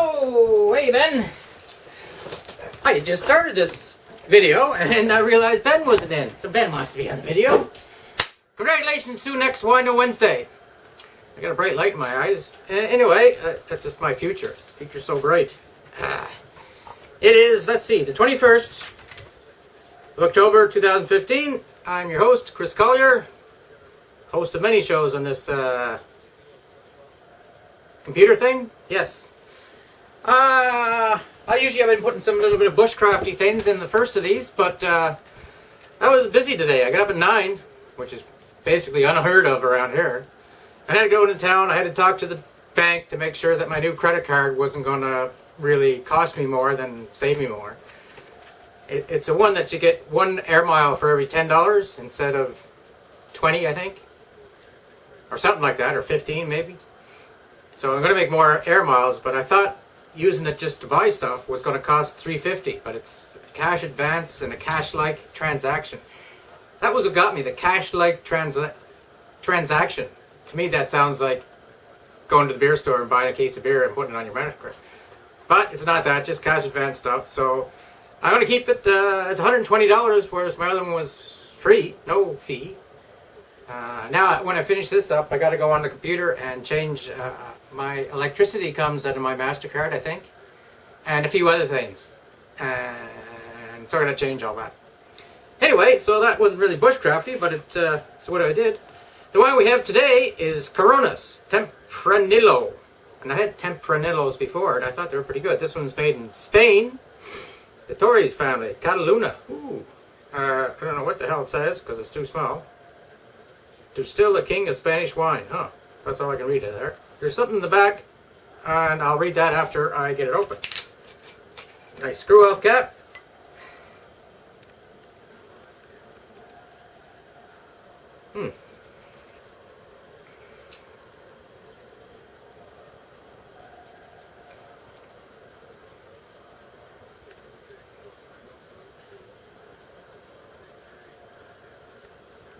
Oh, hey Ben. I just started this video and I realized Ben wasn't in. So Ben wants to be on the video. Congratulations to next Wino Wednesday. I got a bright light in my eyes. Anyway, that's just my future. Future's so bright. It is, let's see, the 21st of October 2015. I'm your host, Chris Collier. Host of many shows on this computer thing. Yes. I usually have been putting some little bit of bushcrafty things in the first of these, but I was busy today. I got up at 9, which is basically unheard of around here. I had to go into town. I had to talk to the bank to make sure that my new credit card wasn't going to really cost me more than save me more. It's a one that you get 1 air mile for every $10 instead of 20, I think. Or something like that, or 15 maybe. So I'm going to make more air miles, but I thought using it just to buy stuff was going to cost $3.50, but it's cash advance and a cash-like transaction. That was what got me, the cash-like transaction. To me, that sounds like going to the beer store and buying a case of beer and putting it on your MasterCard. But it's not that, just cash advance stuff. So I'm going to keep it, it's $120, whereas my other one was free, no fee. Now, when I finish this up, I got to go on the computer and change, my electricity comes out of my MasterCard, I think, and a few other things. And so I'm going to change all that. Anyway, so that wasn't really bushcrafty, but so what I did. The wine we have today is Coronas Tempranillo. And I had Tempranillos before, and I thought they were pretty good. This one's made in Spain. The Torres family, Cataluna. Ooh. I don't know what the hell it says, because it's too small. To still the king of Spanish wine. Huh. That's all I can read in there. There's something in the back, and I'll read that after I get it open. Nice screw-off cap.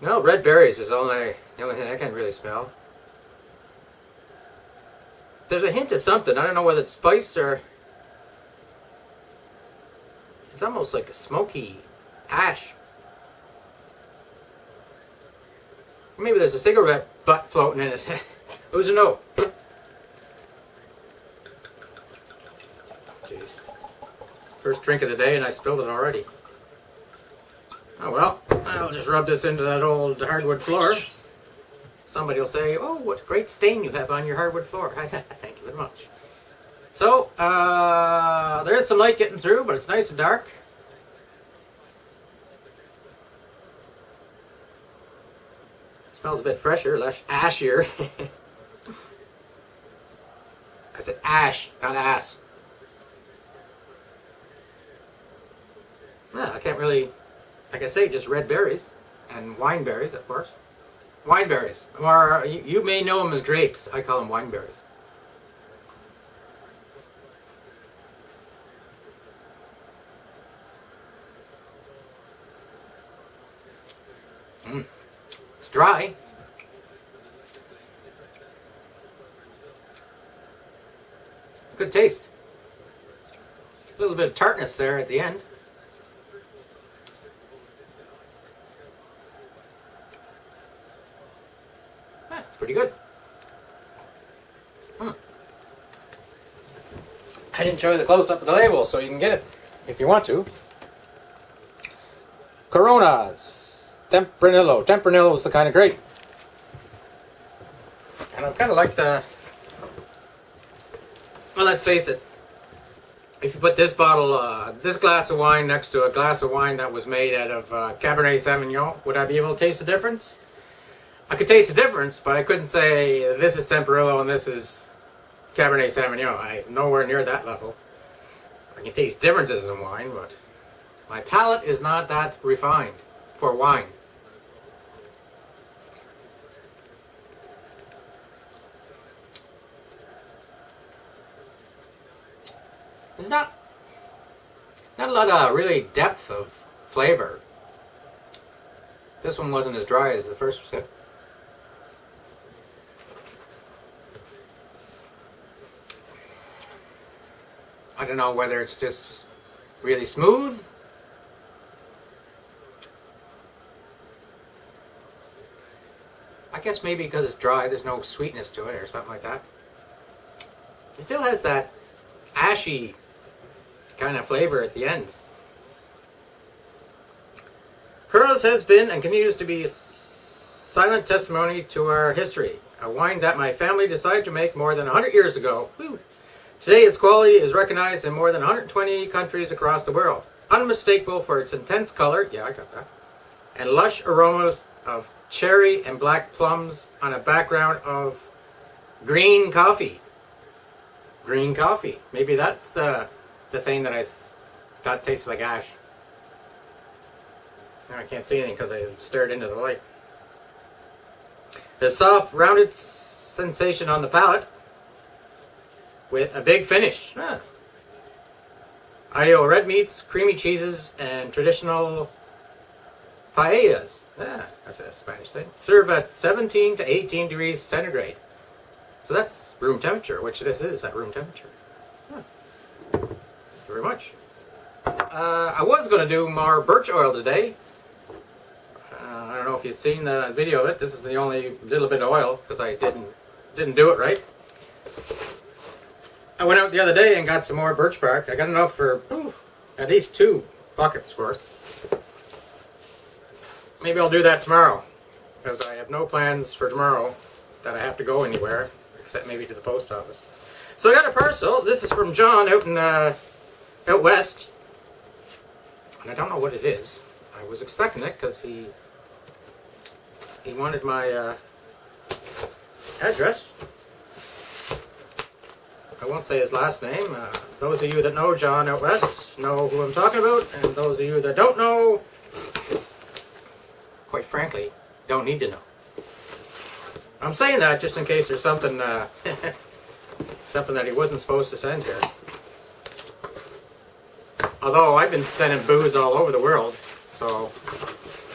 No, red berries is the only thing I can really smell. There's a hint of something. I don't know whether it's spice or... It's almost like a smoky ash. Maybe there's a cigarette butt floating in it. Who's to know? Jeez. First drink of the day and I spilled it already. Oh well, I'll just rub this into that old hardwood floor. Somebody will say, oh, what a great stain you have on your hardwood floor. Thank you very much. So, there is some light getting through, but it's nice and dark. It smells a bit fresher, less ashier. I said ash, not ass. No, I can't really... Like I say, just red berries and wine berries, of course. Wine berries, or you may know them as grapes. I call them wine berries. It's dry. Good taste. A little bit of tartness there at the end. Pretty good. I didn't show you the close-up of the label, so you can get it if you want to. Coronas Tempranillo. Tempranillo is the kind of grape. And I kind of like the... Well, let's face it. If you put this bottle, this glass of wine next to a glass of wine that was made out of Cabernet Sauvignon, would I be able to taste the difference? I could taste the difference, but I couldn't say this is Tempranillo and this is Cabernet Sauvignon. I'm nowhere near that level. I can taste differences in wine, but my palate is not that refined for wine. There's not a lot of really depth of flavor. This one wasn't as dry as the first sip. I don't know whether it's just really smooth. I guess maybe because it's dry, there's no sweetness to it or something like that. It still has that ashy kind of flavor at the end. Curls has been and continues to be a silent testimony to our history. A wine that my family decided to make more than 100 years ago. Woo. Today its quality is recognized in more than 120 countries across the world. Unmistakable for its intense color, yeah I got that, and lush aromas of cherry and black plums on a background of green coffee. Green coffee. Maybe that's the thing that I thought tasted like ash. Now I can't see anything because I stared into the light. The soft, rounded sensation on the palate with a big finish. Ideal red meats, creamy cheeses, and traditional paellas. That's a Spanish thing. Serve at 17 to 18 degrees centigrade. So that's room temperature, which this is at room temperature. Thank you very much. I was going to do more birch oil today. I don't know if you've seen the video of it. This is the only little bit of oil because I didn't do it right. I went out the other day and got some more birch bark. I got enough for at least 2 buckets worth. Maybe I'll do that tomorrow because I have no plans for tomorrow that I have to go anywhere except maybe to the post office. So I got a parcel. This is from John out in out west, and I don't know what it is. I was expecting it because he wanted my address. I won't say his last name. Those of you that know John out west know who I'm talking about, and those of you that don't know, quite frankly, don't need to know. I'm saying that just in case there's something something that he wasn't supposed to send here. Although I've been sending booze all over the world, so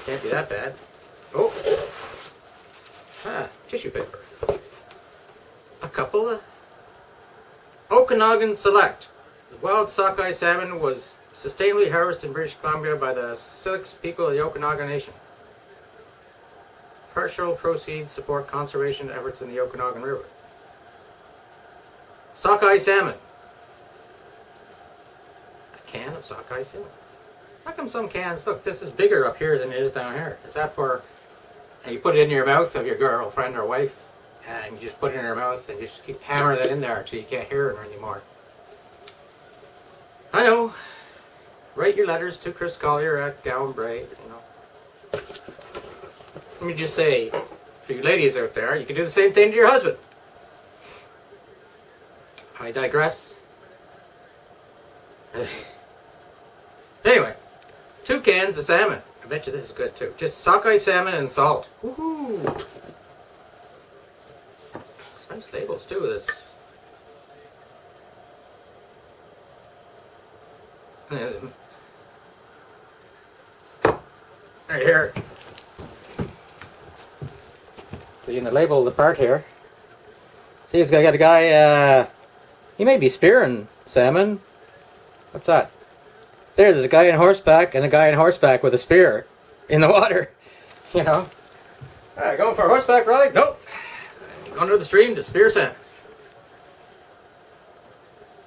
can't be that bad. Oh, tissue paper. A couple of Okanagan Select. The wild sockeye salmon was sustainably harvested in British Columbia by the Syilx people of the Okanagan Nation. Partial proceeds support conservation efforts in the Okanagan River. Sockeye salmon. A can of sockeye salmon. How come some cans, look, this is bigger up here than it is down here? Is that for, and you put it in your mouth of your girlfriend or wife, and you just put it in her mouth and just keep hammering that in there until you can't hear her anymore. I know. Write your letters to Chris Collier at Gowan Bray, you know. Let me just say, for you ladies out there, you can do the same thing to your husband. I digress. Anyway, 2 cans of salmon. I bet you this is good too. Just sockeye salmon and salt. Woohoo! Nice labels too. This. Right here. See in the label, the part here. See, it's got a guy. He may be spearing salmon. What's that? There's a guy on horseback and a guy on horseback with a spear in the water. You know. Going for a horseback ride? Nope. Going to the stream to spear salmon.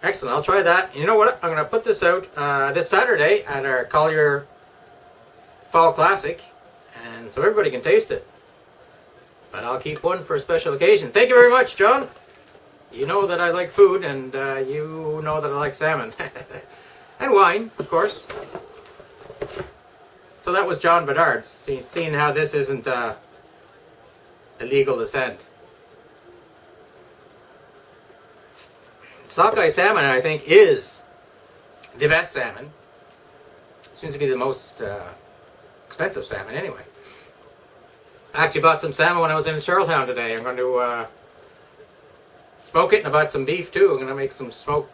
Excellent. I'll try that. You know what? I'm going to put this out this Saturday at our Collier Fall Classic, and so everybody can taste it. But I'll keep one for a special occasion. Thank you very much, John. You know that I like food, and you know that I like salmon. And wine, of course. So that was John Bedard's. So you've seen how this isn't illegal to send. Sockeye salmon, I think, is the best salmon. Seems to be the most expensive salmon, anyway. I actually bought some salmon when I was in Charlottetown today. I'm going to smoke it, and I bought some beef too. I'm going to make some smoked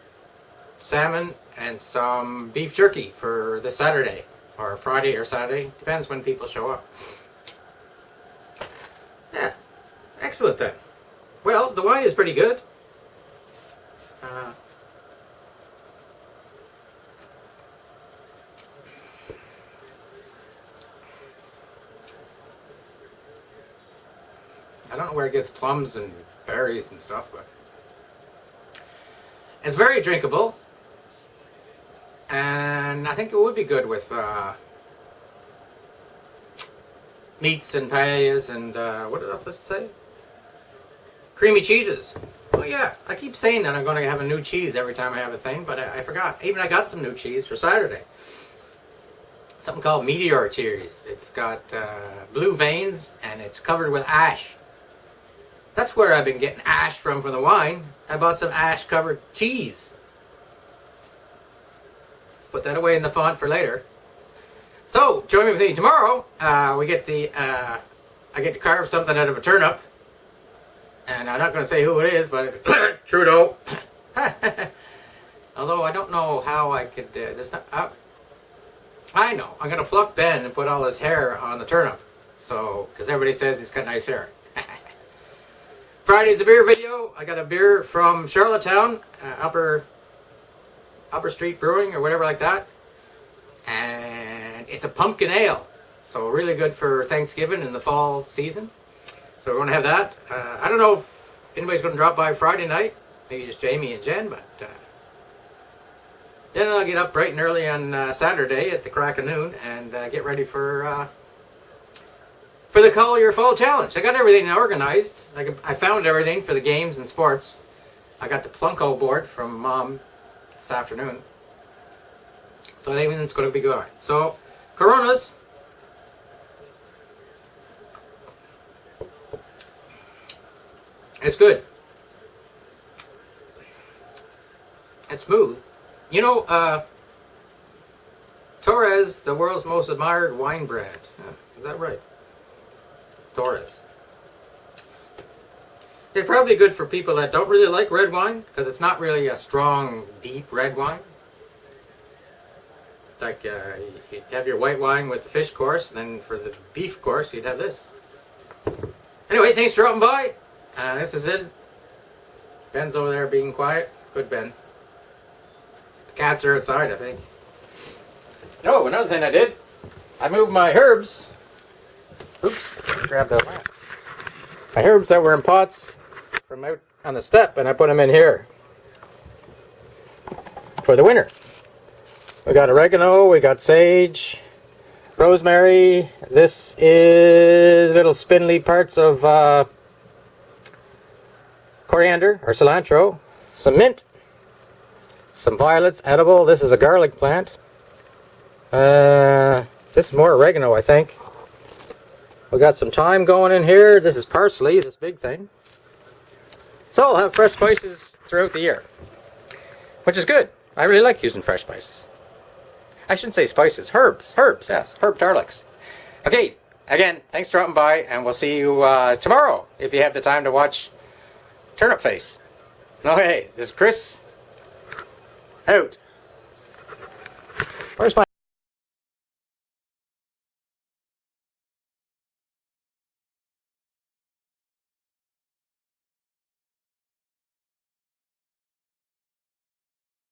salmon and some beef jerky for this Saturday, or Friday or Saturday. Depends when people show up. Yeah, excellent then. Well, the wine is pretty good. I don't know where it gets plums and berries and stuff, but it's very drinkable. And I think it would be good with meats and paellas and what else does it say? Creamy cheeses. Oh yeah, I keep saying that I'm going to have a new cheese every time I have a thing, but I forgot. Even I got some new cheese for Saturday. Something called Meteor cheese. It's got blue veins and it's covered with ash. That's where I've been getting ash from the wine. I bought some ash covered cheese. Put that away in the font for later. So join me with me tomorrow. I get to carve something out of a turnip, and I'm not going to say who it is, but Trudeau. Although I don't know how I could. There's not. I know. I'm going to pluck Ben and put all his hair on the turnip. So, because everybody says he's got nice hair. Friday's a beer video. I got a beer from Charlottetown, Upper Street Brewing or whatever like that. And it's a pumpkin ale. So really good for Thanksgiving in the fall season. So we're going to have that. I don't know if anybody's going to drop by Friday night. Maybe just Jamie and Jen, but then I'll get up bright and early on Saturday at the crack of noon and get ready for the Collier Fall Challenge. I got everything organized. I found everything for the games and sports. I got the Plunko board from Mom this afternoon. So everything's going to be good. So, Coronas. It's good. It's smooth. You know, Torres, the world's most admired wine brand. Is that right? Torres. They're probably good for people that don't really like red wine, because it's not really a strong, deep red wine. Like, you'd have your white wine with the fish course, and then for the beef course, you'd have this. Anyway, thanks for dropping by. This is it. Ben's over there being quiet. Good Ben. The cats are outside, I think. Oh, another thing I did. I moved my herbs. Oops, grab that lamp. My herbs that were in pots from out on the step, and I put them in here for the winter. We got oregano, we got sage, rosemary. This is little spindly parts of coriander or cilantro, some mint, some violets, edible. This is a garlic plant. This is more oregano, I think. We got some thyme going in here. This is parsley, this big thing. So I'll have fresh spices throughout the year, which is good. I really like using fresh spices. I shouldn't say spices, herbs, yes, herb tarlics. Okay, again, thanks for dropping by, and we'll see you tomorrow if you have the time to watch Turnip Face. Okay, this is Chris, out. Where's my